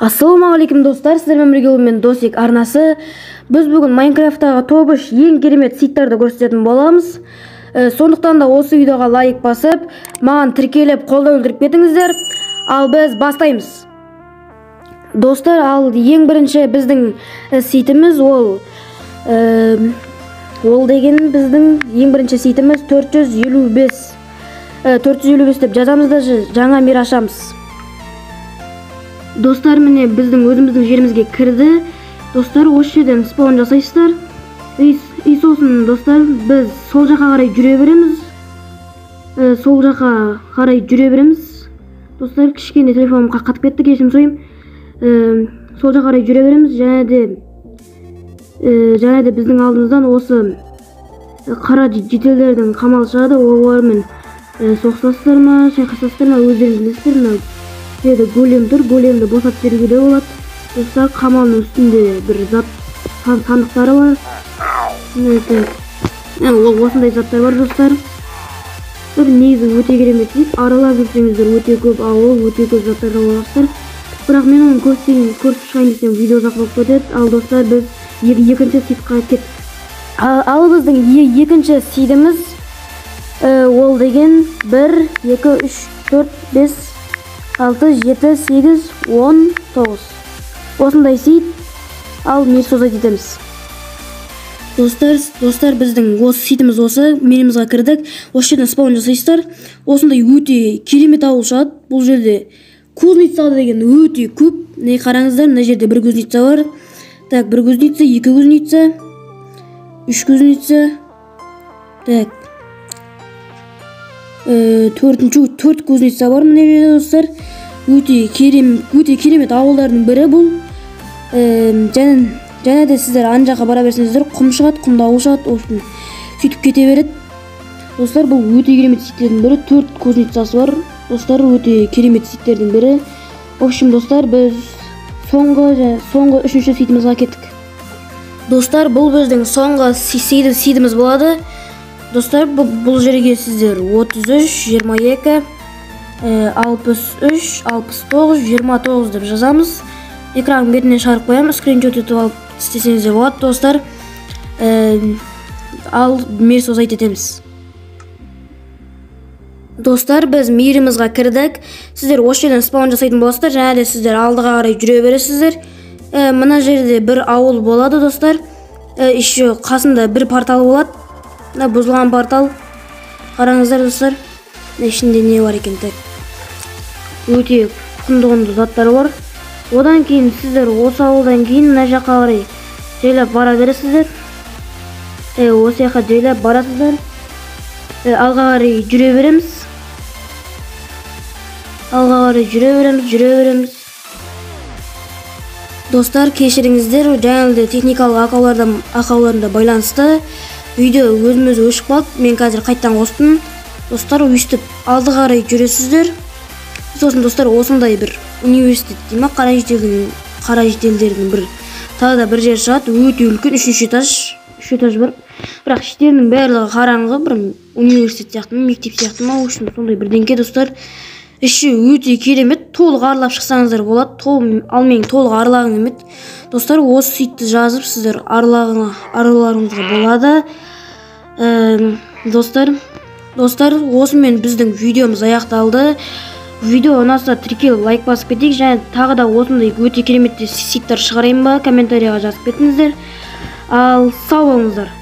Ассалаумағалейкум достар, сіздермен бірге мен Досик арнасы. Біз бүгін Майнкрафттағы тобыш ең керемет сайттарды көрсететін боламыз. Сондықтан да осы видеоға лайк басып, маған тіркеліп қолдау білдіріп кетіңіздер. Ал біз бастаймыз. Достар, ал ең бірінші біздің сайтымыз ол деген біздің ең бірінші сайтымыз 455 деп жазамыз да жаңа мир ашамыз. Достар, міне біздің өзіміздің жерімізге кірді. Достар, осы жерден спаун жасайсыздар. И сосын достар, біз сол жаққа қарай жүре береміз. Достар, кішкене телефоным қатып кетті, кешірім сұраймын. Сол жаққа қарай жүре береміз. Және де біздің алдымыздан осы қара жетелдердің қамалы шығады. Олармен соғысасыздар ма, шайқасасыздар ма, өздеріңіз білесіздер ме? Жерде голем тұр, големді босатып беруге де болады. Достар, қамалының үстінде бір зат сандықтары бар. Осындай заттар бар достар. Негізі өте керемет дейді. Аралап жүрсеңіздер өте көп ауыл, өте көп заттар боласыздар. Бірақ мен оны көрсетіп шығайын десем видео ұзақ болып кетеді. Ал достар, біз екінші сайтқа кеттік. Ал біздің екінші сайтымыз ол деген 1, 2, 3, 4, 5, 6, 7, 8, 10, 9. Осындай сайт. Ал мир созайт етеміз. Достар, біздің осы сайтымыз осы. Менімізға кірдік. Осы жерден спаун жасайсыздар. Осындай өте керемет ауыл шығады. Бұл жерде кузница деген өте көп. Не қараңыздар, мына жерде бір кузница бар. Так, бір кузница, екі кузница, үш кузница. Так. Төрт кузница бар мына жерде достар. Өте керемет ауылдардың бірі бұл. Және де сіздер ан жаққа бара берсеңіздер, құм шығады, құмда ауыл шығады, сөйтіп кете береді. Достар, бұл өте керемет сайттердің бірі. 4 кузницасы бар. Достар, өте керемет сайттердің бірі. В общем, достар, біз соңғы үшінші сайтымызға кеттік. Достар, бұл біздің соңғы сайтымыз болады. Достар, бұл жерге сіздер 33, 22, 63, 69, 29 деп жазамыз. Экранның бетіне шығарып қоямыз, скриншот етіп алып істесеңіз де болады, достар. Ал мир созайт етеміз. Достар, біз мирімізға кірдік. Сіздер осы жерден спаун жасайтын боласыздар, және де сіздер алдыға қарай жүре бересіздер. Мына жерде бір ауыл болады, достар. Еще қасында бір портал болады. Бұзылған портал. Қараңыздар, достар. Ішінде не бар екен? Өте құнды заттар бар. Одан кейін сіздер осы ауылдан кейін мына жаққа қарай жайлап бара бересіздер. Осы жаққа жайлап барасыздар. Алға қарай жүре береміз. Достар, кешіріңіздер, жаңағы техникалық ақауларында байланысты видео өзіміз өшіп қалды. Мен қазір қайттан қостым. Достар, өйстіп алдыға қарай жүресіздер. Сосын достар, осындай бір университет дейма, қара жетелдердің бір тағы да бір жер шығады. Өте үлкен, 3-ші этаж бар. Бірақ іштерінің барлығы қараңғы, бір университет сияқты, мектеп сияқты ма, сондай бірдеңке достар. Іші өте керемет, толық аралап шықсаңыздар болады. Ал мен толық аралағым емет. Достар, осы сайтты жазып сіздер араларыңызға болады. Достар, осымен біздің видеомыз аяқталды. Видео ұнаса тіркеліп лайк басып кетейік, және тағы да осындай өте кереметті сайттар шығарайын ба, комментарияға жазып кетіңіздер. Ал сау болыңыздар.